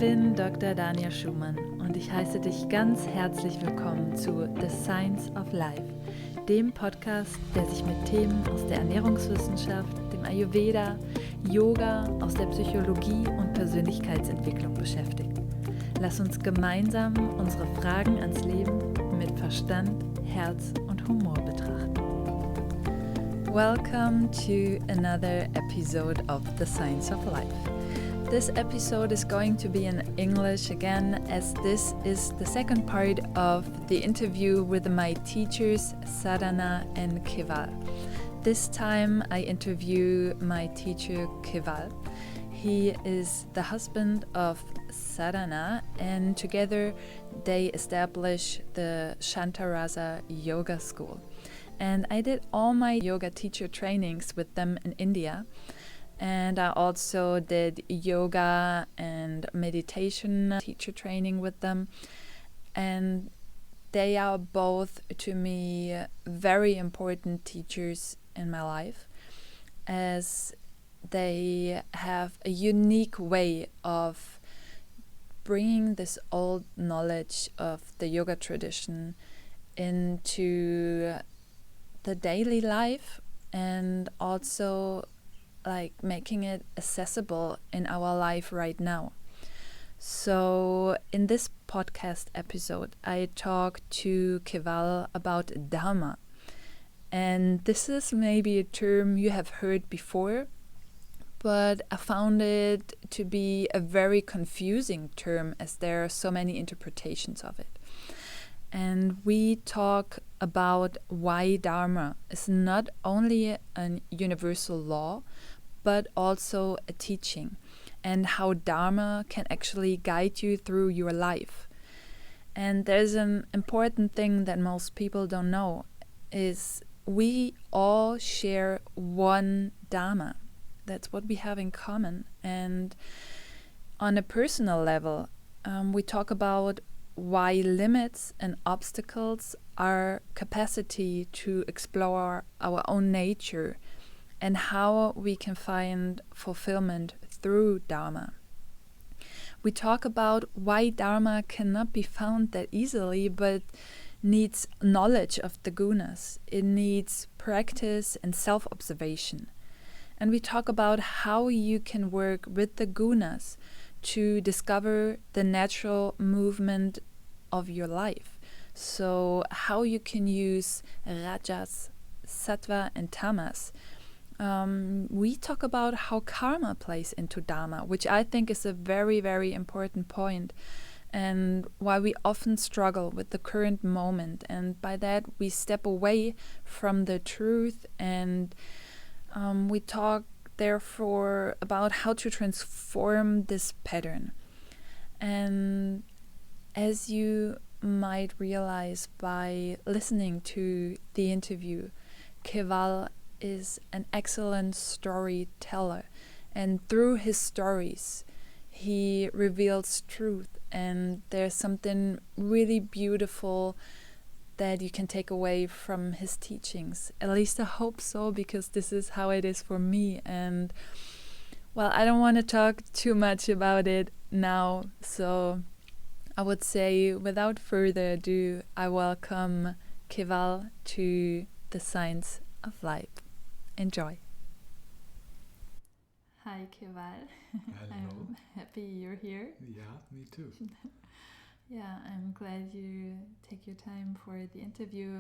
bin Dr. Dania Schumann und ich heiße dich ganz herzlich willkommen zu The Science of Life, dem Podcast, der sich mit Themen aus der Ernährungswissenschaft, dem Ayurveda, Yoga, aus der Psychologie und Persönlichkeitsentwicklung beschäftigt. Lass uns gemeinsam unsere Fragen ans Leben mit Verstand, Herz und Humor betrachten. Welcome to another episode of The Science of Life. This episode is going to be in English again, as this is the second part of the interview with my teachers Sadhana and Keval. This time I interview my teacher Keval. He is the husband of Sadhana, and together they establish the Shantarasa Yoga School. And I did all my yoga teacher trainings with them in India. And I also did yoga and meditation teacher training with them. And they are both, to me, very important teachers in my life, as they have a unique way of bringing this old knowledge of the yoga tradition into the daily life, and also like making it accessible in our life right now. So in this podcast episode, I talked to Keval about Dharma. And this is maybe a term you have heard before, but I found it to be a very confusing term, as there are so many interpretations of it. And we talk about why Dharma is not only a universal law, but also a teaching, and how Dharma can actually guide you through your life. And there's an important thing that most people don't know, is we all share one Dharma. That's what we have in common. And on a personal level, we talk about why limits and obstacles are capacity to explore our own nature, and how we can find fulfillment through Dharma. We talk about why Dharma cannot be found that easily, but needs knowledge of the gunas. It needs practice and self-observation. And we talk about how you can work with the gunas to discover the natural movement of your life. So how you can use rajas, sattva and tamas. We talk about how karma plays into Dharma, which I think is a very, very important point, and why we often struggle with the current moment. And by that, we step away from the truth, and we talk therefore about how to transform this pattern. And as you might realize by listening to the interview, Keval is an excellent storyteller, and through his stories he reveals truth, and there's something really beautiful that you can take away from his teachings. At least I hope so, because this is how it is for me. And well, I don't want to talk too much about it now, so I would say without further ado, I welcome Keval to The Science of Life. Enjoy. Hi Keval. Hello. I'm happy you're here. Yeah, me too. Yeah, I'm glad you take your time for the interview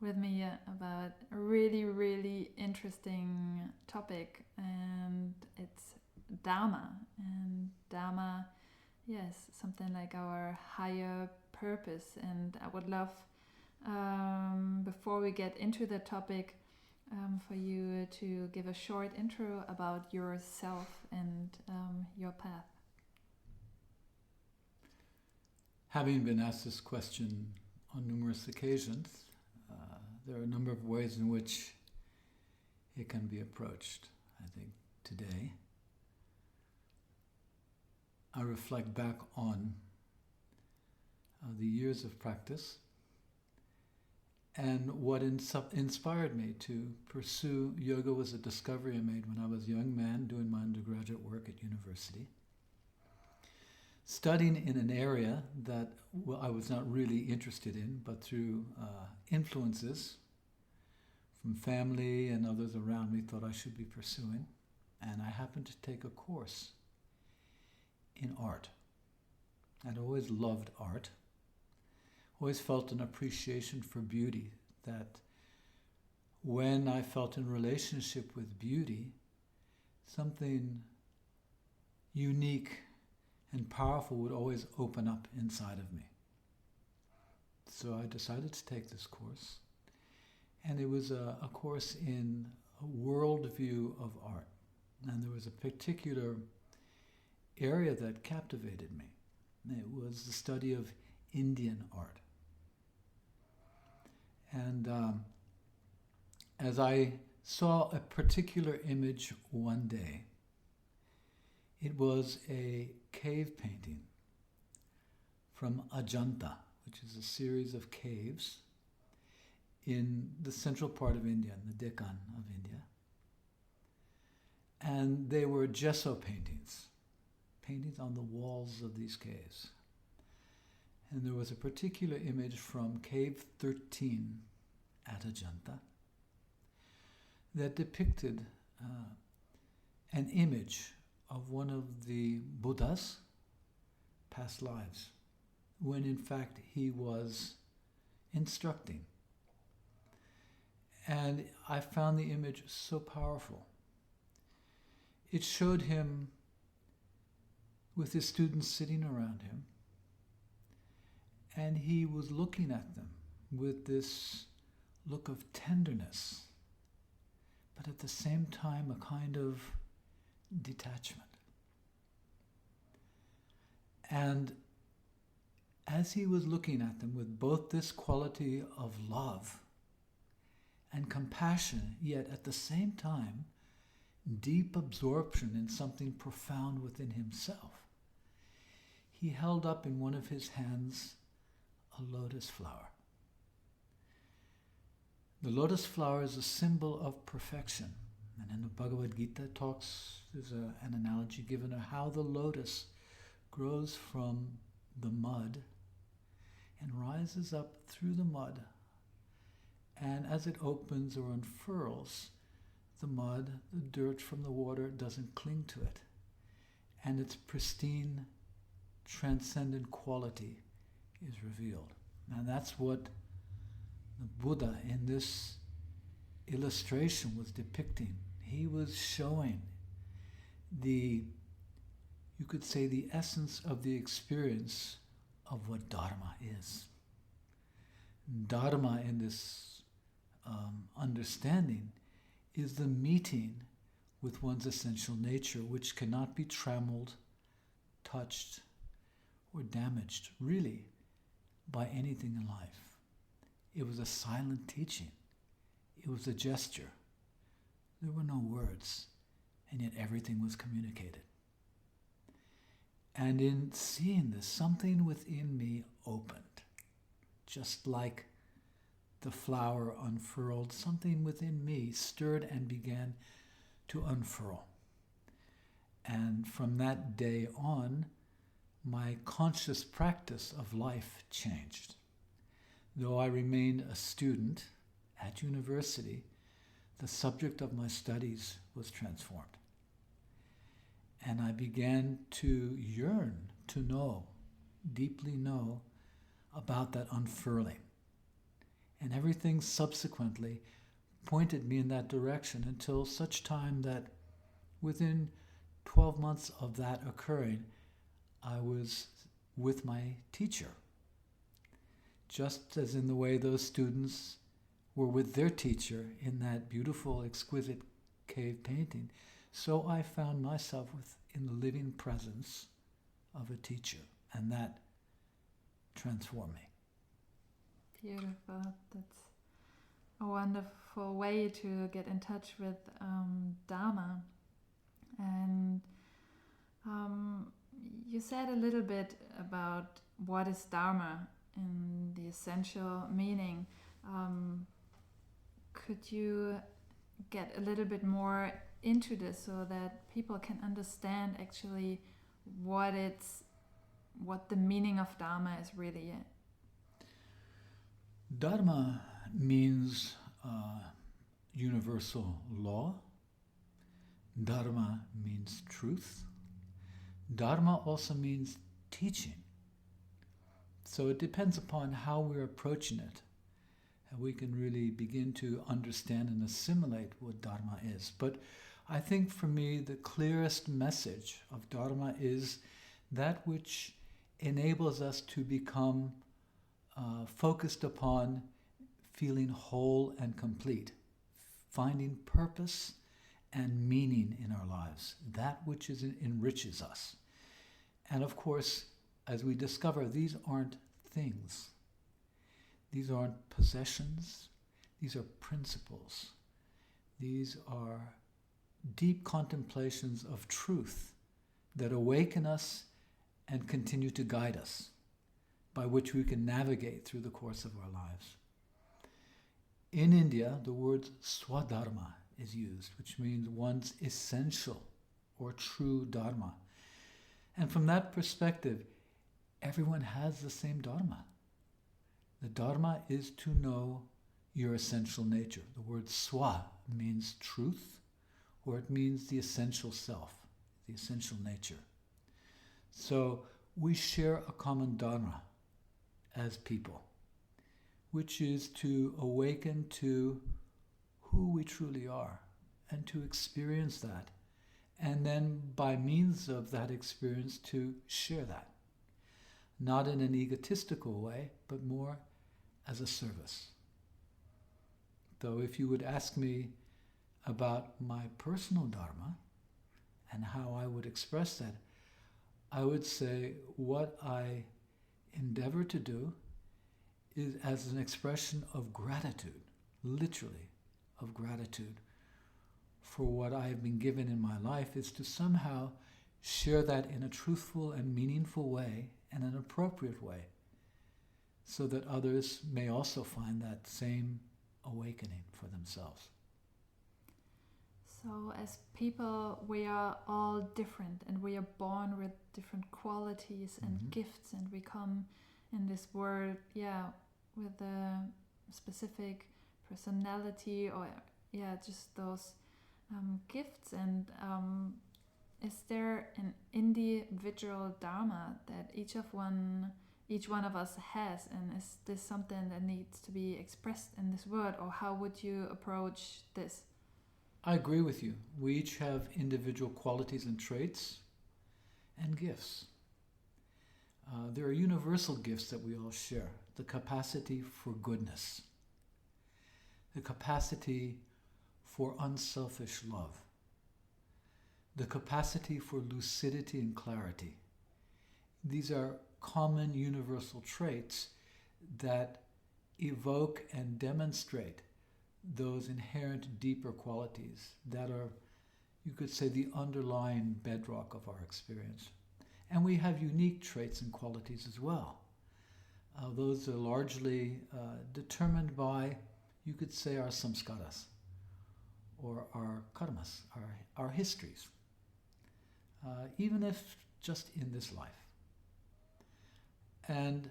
with me about a really, really interesting topic, and it's Dharma. And Dharma, yes, something like our higher purpose. And I would love, before we get into the topic, for you to give a short intro about yourself and your path. Having been asked this question on numerous occasions, there are a number of ways in which it can be approached. I think today I reflect back on the years of practice and what inspired me to pursue yoga was a discovery I made when I was a young man doing my undergraduate work at university. studying in an area that I was not really interested in, but through influences from family and others around me thought I should be pursuing. And I happened to take a course in art. I'd always loved art, always felt an appreciation for beauty, that when I felt in relationship with beauty, something unique and powerful would always open up inside of me. So I decided to take this course, and it was a course in a worldview of art. And there was a particular area that captivated me. It was the study of Indian art. And as I saw a particular image one day, it was a cave painting from Ajanta, which is a series of caves in the central part of India, in the Deccan of India. And they were gesso paintings on the walls of these caves. And there was a particular image from Cave 13 at Ajanta that depicted an image of one of the Buddha's past lives, when in fact he was instructing. And I found the image so powerful. It showed him with his students sitting around him, and he was looking at them with this look of tenderness, but at the same time a kind of detachment. And as he was looking at them with both this quality of love and compassion, yet at the same time deep absorption in something profound within himself, he held up in one of his hands a lotus flower. The lotus flower is a symbol of perfection. And in the Bhagavad Gita there's an analogy given of how the lotus grows from the mud and rises up through the mud. And as it opens or unfurls, the mud, the dirt from the water doesn't cling to it. And its pristine, transcendent quality is revealed. And that's what the Buddha in this illustration was depicting. He was showing you could say, the essence of the experience of what Dharma is. Dharma in this understanding is the meeting with one's essential nature, which cannot be trammeled, touched, or damaged, really, by anything in life. It was a silent teaching. It was a gesture. There were no words, and yet everything was communicated. And in seeing this, something within me opened. Just like the flower unfurled, something within me stirred and began to unfurl. And from that day on, my conscious practice of life changed. Though I remained a student at university, the subject of my studies was transformed. And I began to yearn to know, deeply know, about that unfurling. And everything subsequently pointed me in that direction until such time that within 12 months of that occurring, I was with my teacher. Just as in the way those students were with their teacher in that beautiful, exquisite cave painting, so I found myself in the living presence of a teacher, and that transformed me. Beautiful. That's a wonderful way to get in touch with Dharma. And you said a little bit about what is Dharma and the essential meaning. Could you get a little bit more into this so that people can understand actually what it's what the meaning of Dharma is really. Dharma means universal law. Dharma means truth. Dharma also means teaching. So it depends upon how we're approaching it, and we can really begin to understand and assimilate what Dharma is. But I think for me the clearest message of Dharma is that which enables us to become focused upon feeling whole and complete, finding purpose and meaning in our lives, that which enriches us. And of course, as we discover, these aren't things. These aren't possessions. These are principles. These are deep contemplations of truth that awaken us and continue to guide us, by which we can navigate through the course of our lives. In India, the word swadharma is used, which means one's essential or true dharma. And from that perspective, everyone has the same dharma. The dharma is to know your essential nature. The word swa means truth, or it means the essential self, the essential nature. So we share a common dharma as people, which is to awaken to who we truly are and to experience that, and then by means of that experience to share that, not in an egotistical way, but more as a service. Though if you would ask me about my personal dharma and how I would express that, I would say what I endeavor to do is as an expression of gratitude, literally of gratitude for what I have been given in my life, is to somehow share that in a truthful and meaningful way and an appropriate way, so that others may also find that same awakening for themselves. So as people, we are all different, and we are born with different qualities and gifts, and we come in this world, with a specific personality, or just those gifts. And is there an individual dharma that each one of us has, and is this something that needs to be expressed in this world, or how would you approach this? I agree with you. We each have individual qualities and traits and gifts. There are universal gifts that we all share. The capacity for goodness, the capacity for unselfish love, the capacity for lucidity and clarity. These are common universal traits that evoke and demonstrate those inherent deeper qualities that are, you could say, the underlying bedrock of our experience. And we have unique traits and qualities as well. Those are largely determined by, you could say, our samskaras, or our karmas, our histories, even if just in this life. And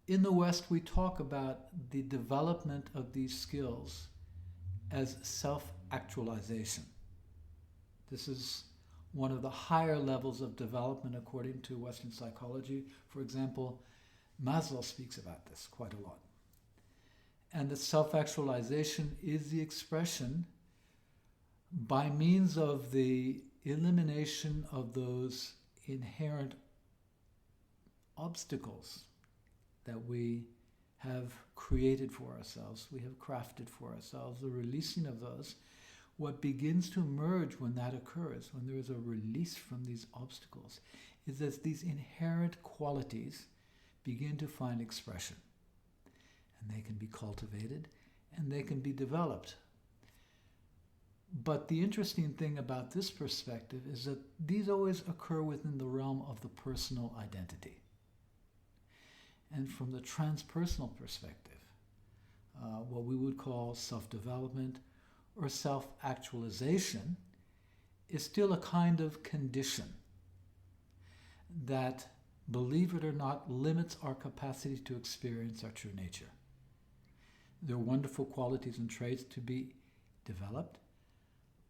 in the West, we talk about the development of these skills as self-actualization. This is one of the higher levels of development according to Western psychology. For example, Maslow speaks about this quite a lot. And the self-actualization is the expression by means of the elimination of those inherent obstacles that we have created for ourselves, we have crafted for ourselves, the releasing of those. What begins to emerge when that occurs, when there is a release from these obstacles, is that these inherent qualities begin to find expression. And they can be cultivated and they can be developed. But the interesting thing about this perspective is that these always occur within the realm of the personal identity. And from the transpersonal perspective, what we would call self-development or self-actualization is still a kind of condition that believe it or not, limits our capacity to experience our true nature. There are wonderful qualities and traits to be developed,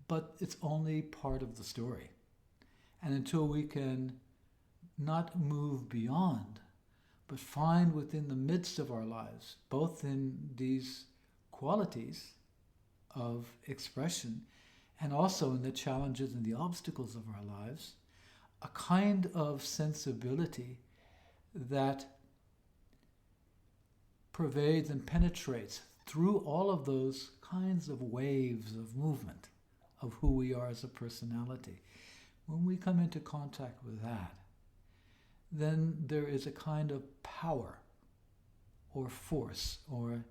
but it's only part of the story. And until we can not move beyond, but find within the midst of our lives, both in these qualities of expression and also in the challenges and the obstacles of our lives, a kind of sensibility that pervades and penetrates through all of those kinds of waves of movement of who we are as a personality. When we come into contact with that, then there is a kind of power or force, or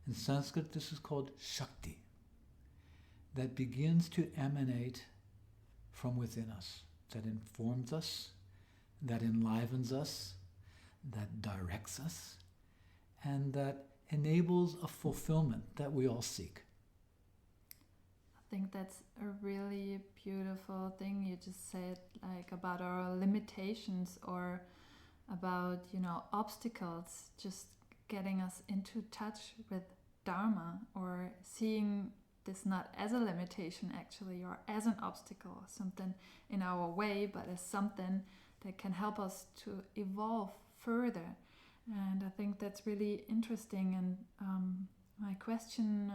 in Sanskrit this is called Shakti, that begins to emanate from within us, that informs us, that enlivens us, that directs us, and that enables a fulfillment that we all seek. I think that's a really beautiful thing you just said, like about our limitations or about, obstacles, just getting us into touch with Dharma, or seeing this not as a limitation actually, or as an obstacle, or something in our way, but as something that can help us to evolve further. And I think that's really interesting. And my question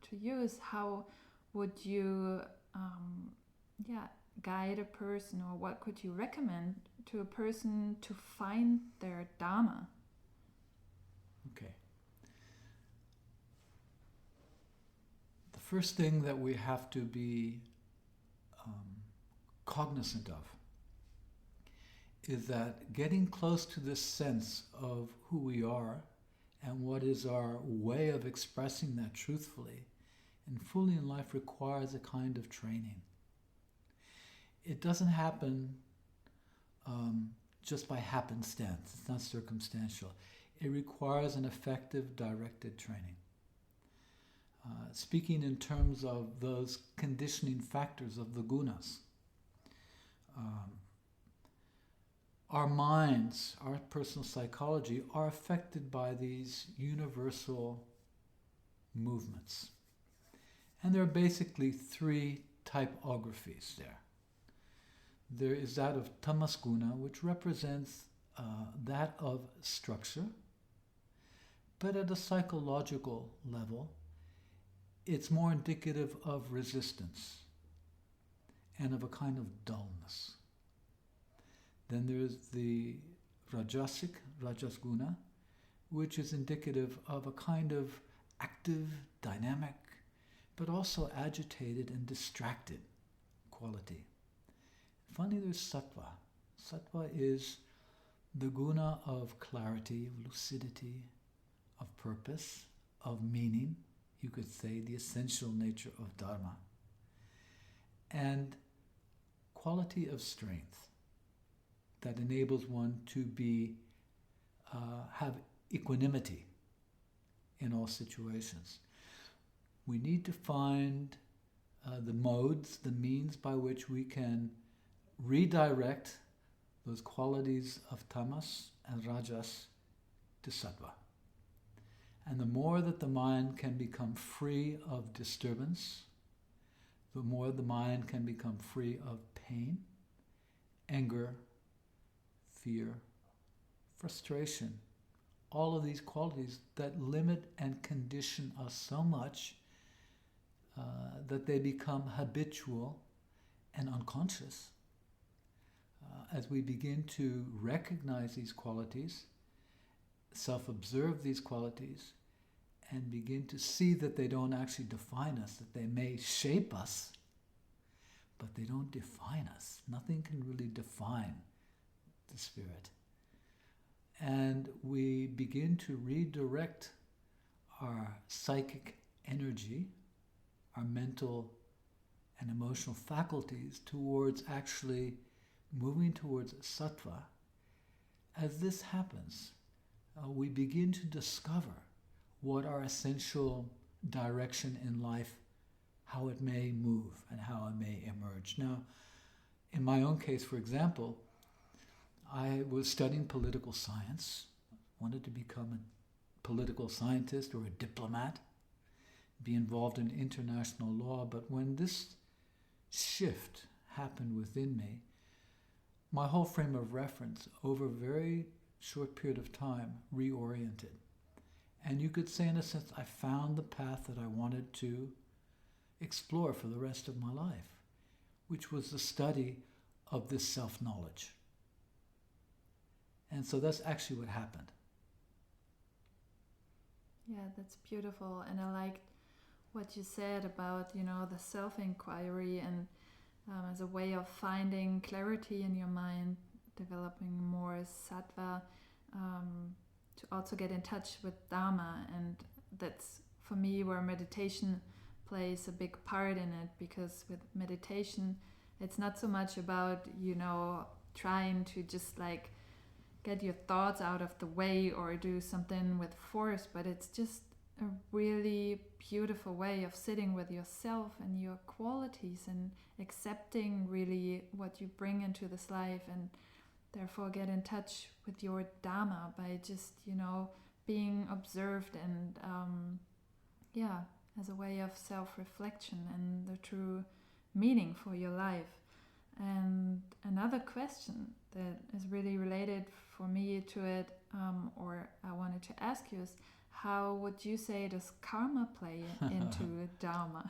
to you is, how would you guide a person, or what could you recommend to a person to find their Dharma? Okay. The first thing that we have to be cognizant of is that getting close to this sense of who we are and what is our way of expressing that truthfully and fully in life requires a kind of training. It doesn't happen just by happenstance. It's not circumstantial. It requires an effective, directed training. Speaking in terms of those conditioning factors of the gunas, our minds, our personal psychology are affected by these universal movements. And there are basically three typographies there. There is that of tamas guna, which represents that of structure, but at a psychological level, it's more indicative of resistance and of a kind of dullness. Then there's the rajas guna, which is indicative of a kind of active, dynamic, but also agitated and distracted quality. Finally, there's sattva. Sattva is the guna of clarity, of lucidity, of purpose, of meaning, you could say the essential nature of Dharma, and quality of strength that enables one to have equanimity in all situations. We need to find the modes, the means by which we can redirect those qualities of tamas and rajas to sattva. And the more that the mind can become free of disturbance, the more the mind can become free of pain, anger, fear, frustration, all of these qualities that limit and condition us so much that they become habitual and unconscious. As we begin to recognize these qualities, self-observe these qualities, and begin to see that they don't actually define us, that they may shape us, but they don't define us. Nothing can really define the spirit. And we begin to redirect our psychic energy, our mental and emotional faculties towards actually moving towards sattva. As this happens, we begin to discover what our essential direction in life, how it may move and how it may emerge. Now, in my own case, for example, I was studying political science, wanted to become a political scientist or a diplomat, be involved in international law. But when this shift happened within me, my whole frame of reference over a very short period of time reoriented. And you could say, in a sense, I found the path that I wanted to explore for the rest of my life, which was the study of this self-knowledge. And so that's actually what happened. Yeah, that's beautiful. And I liked what you said about, the self-inquiry and as a way of finding clarity in your mind, developing more sattva, to also get in touch with Dharma. And that's, for me, where meditation plays a big part in it, because with meditation, it's not so much about, trying to just like get your thoughts out of the way or do something with force, but it's just a really beautiful way of sitting with yourself and your qualities and accepting really what you bring into this life, and therefore get in touch with your Dharma by just, being observed and, as a way of self-reflection and the true meaning for your life. And another question that is really related for me to it, or I wanted to ask you, is how would you say does karma play into Dharma?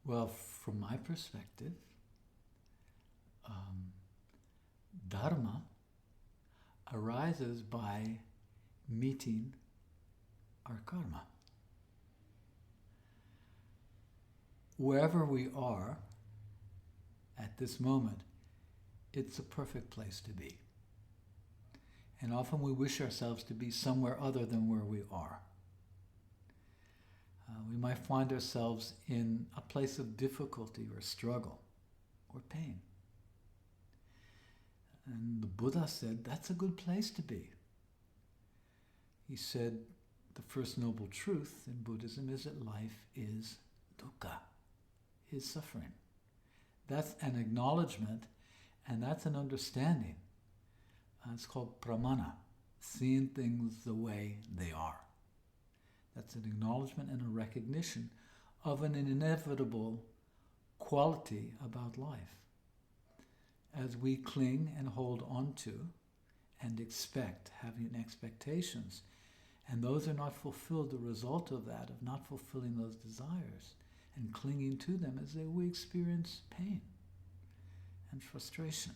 Well, from my perspective, Dharma arises by meeting our karma. Wherever we are at this moment, it's a perfect place to be. And often we wish ourselves to be somewhere other than where we are. We might find ourselves in a place of difficulty or struggle or pain. And the Buddha said that's a good place to be. He said the first noble truth in Buddhism is that life is dukkha, is suffering. That's an acknowledgement, and that's an understanding. It's called pramana, seeing things the way they are. That's an acknowledgement and a recognition of an inevitable quality about life. As we cling and hold on to and expect, having expectations, and those are not fulfilled, the result of that, of not fulfilling those desires and clinging to them, is that we experience pain and frustration.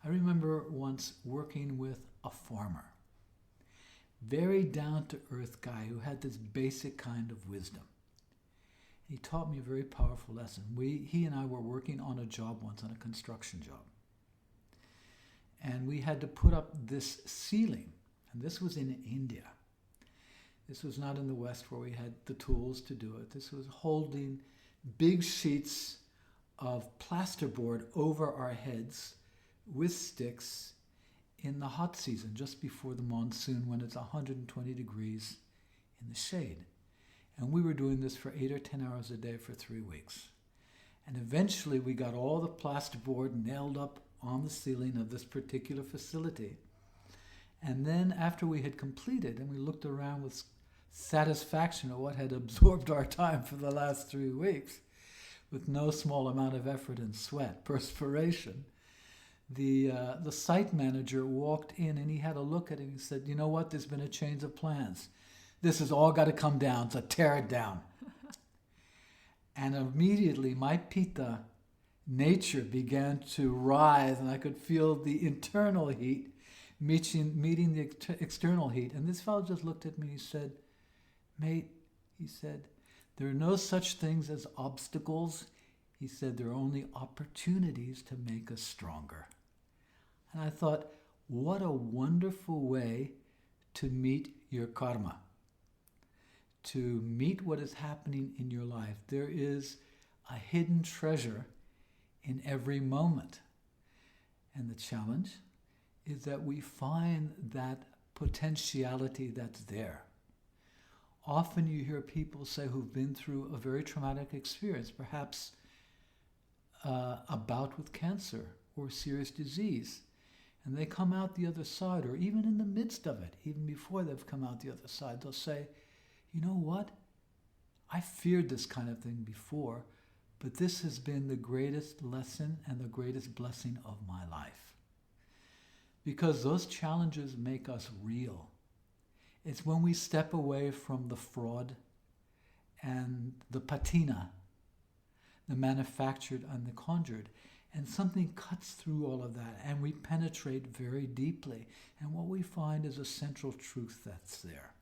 I remember once working with a farmer, very down-to-earth guy who had this basic kind of wisdom. He taught me a very powerful lesson. He and I were working on a job once, on a construction job. And we had to put up this ceiling, and this was in India. This was not in the West where we had the tools to do it. This was holding big sheets of plasterboard over our heads with sticks in the hot season, just before the monsoon, when it's 120 degrees in the shade. And we were doing this for 8 or 10 hours a day for 3 weeks. And eventually we got all the plasterboard nailed up on the ceiling of this particular facility. And then after we had completed, and we looked around with satisfaction at what had absorbed our time for the last 3 weeks, with no small amount of effort and sweat, perspiration, the site manager walked in and he had a look at it and he said, "You know what, there's been a change of plans. This has all got to come down, so tear it down." And immediately my pitta nature began to rise, and I could feel the internal heat meeting the external heat. And this fellow just looked at me and he said, "Mate," he said, "there are no such things as obstacles." He said, "there are only opportunities to make us stronger." And I thought, what a wonderful way to meet your karma, to meet what is happening in your life. There is a hidden treasure in every moment. And the challenge is that we find that potentiality that's there. Often you hear people say who've been through a very traumatic experience, perhaps a bout with cancer or serious disease. And they come out the other side, or even in the midst of it, even before they've come out the other side, they'll say, you know what? I feared this kind of thing before, but this has been the greatest lesson and the greatest blessing of my life. Because those challenges make us real. It's when we step away from the fraud and the patina, the manufactured and the conjured, and something cuts through all of that, and we penetrate very deeply. And what we find is a central truth that's there.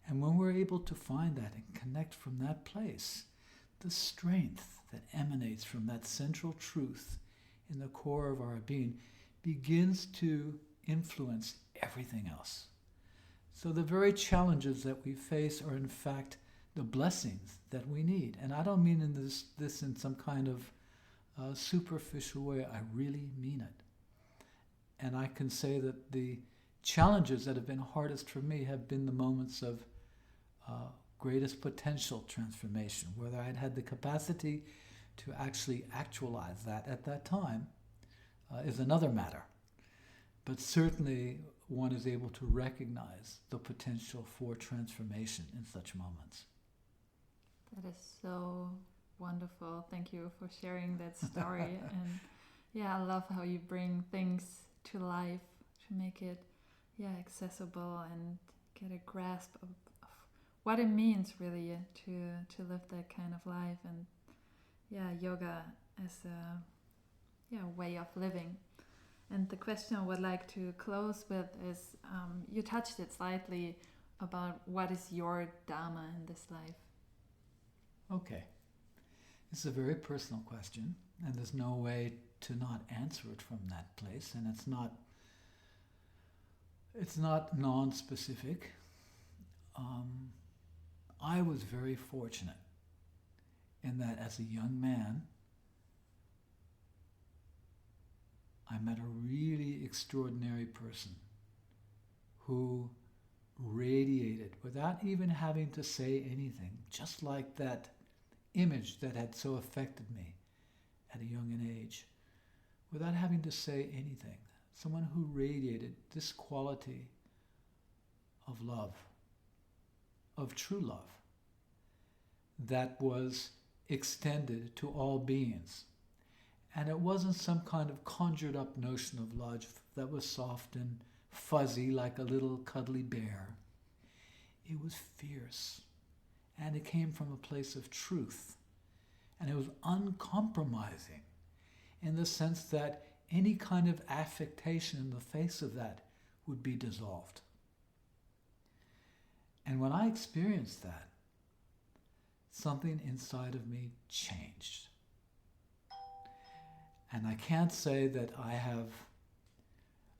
And when we're able to find that and connect from that place, the strength that emanates from that central truth in the core of our being begins to influence everything else. So the very challenges that we face are in fact the blessings that we need. And I don't mean in this in some kind of superficial way. I really mean it. And I can say that the challenges that have been hardest for me have been the moments of greatest potential transformation, whether I had the capacity to actually actualize that at that time is another matter. But certainly one is able to recognize the potential for transformation in such moments. That is so wonderful. Thank you for sharing that story. And yeah, I love how you bring things to life to make it accessible and get a grasp of what it means really to live that kind of life. And yoga as a way of living. And the question I would like to close with is, you touched it slightly about what is your Dharma in this life? Okay. This is a very personal question, and there's no way to not answer it from that place, and it's not non-specific. I was very fortunate in that as a young man, I met a really extraordinary person who radiated without even having to say anything, just like that image that had so affected me at a young age, without having to say anything. Someone who radiated this quality of love, of true love, that was extended to all beings. And it wasn't some kind of conjured up notion of love that was soft and fuzzy like a little cuddly bear. It was fierce. And it came from a place of truth. And it was uncompromising in the sense that any kind of affectation in the face of that would be dissolved. And when I experienced that, something inside of me changed. And I can't say that I have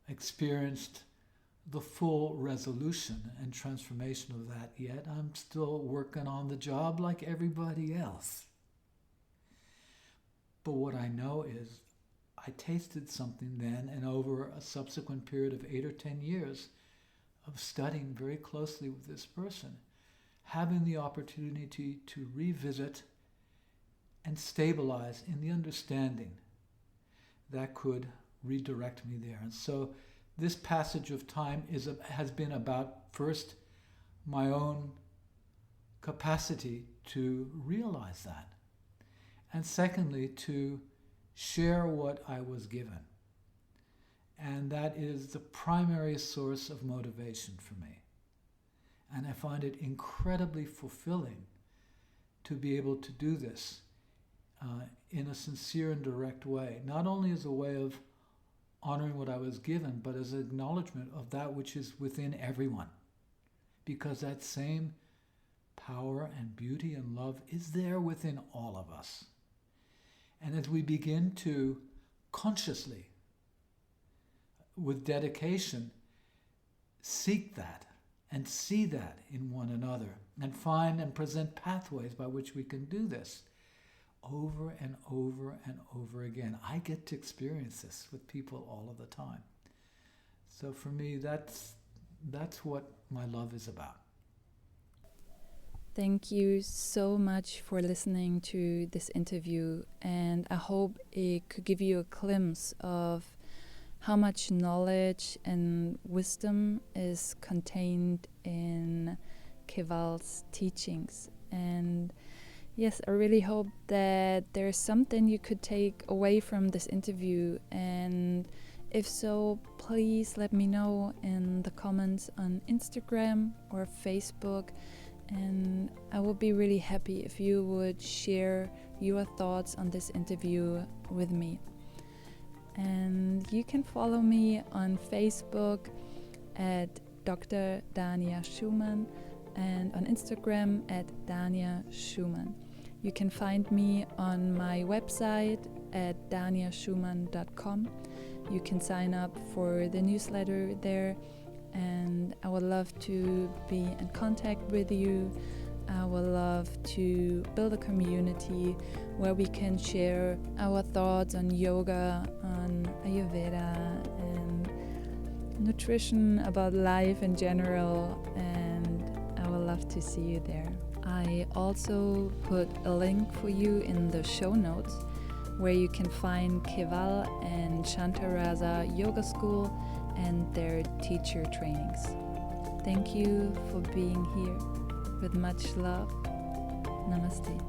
experienced the full resolution and transformation of that yet. I'm still working on the job like everybody else. But what I know is I tasted something then, and over a subsequent period of 8 or 10 years of studying very closely with this person, having the opportunity to revisit and stabilize in the understanding that could redirect me there. And so this passage of time has been about, first, my own capacity to realize that. And secondly, to share what I was given. And that is the primary source of motivation for me. And I find it incredibly fulfilling to be able to do this in a sincere and direct way, not only as a way of honoring what I was given, but as an acknowledgement of that which is within everyone. Because that same power and beauty and love is there within all of us. And as we begin to consciously, with dedication, seek that and see that in one another, and find and present pathways by which we can do this over and over and over again. I get to experience this with people all of the time. So for me, that's what my love is about. Thank you so much for listening to this interview, and I hope it could give you a glimpse of how much knowledge and wisdom is contained in Keval's teachings. And yes, I really hope that there's something you could take away from this interview, and if so, please let me know in the comments on Instagram or Facebook, and I would be really happy if you would share your thoughts on this interview with me. And you can follow me on Facebook at Dr. Dania Schumann and on Instagram at Dania Schumann. You can find me on my website at daniaschumann.com. You can sign up for the newsletter there, and I would love to be in contact with you. I would love to build a community where we can share our thoughts on yoga, on Ayurveda, and nutrition, about life in general, and I would love to see you there. I also put a link for you in the show notes where you can find Keval and Shantarasa Yoga School and their teacher trainings. Thank you for being here. With much love. Namaste.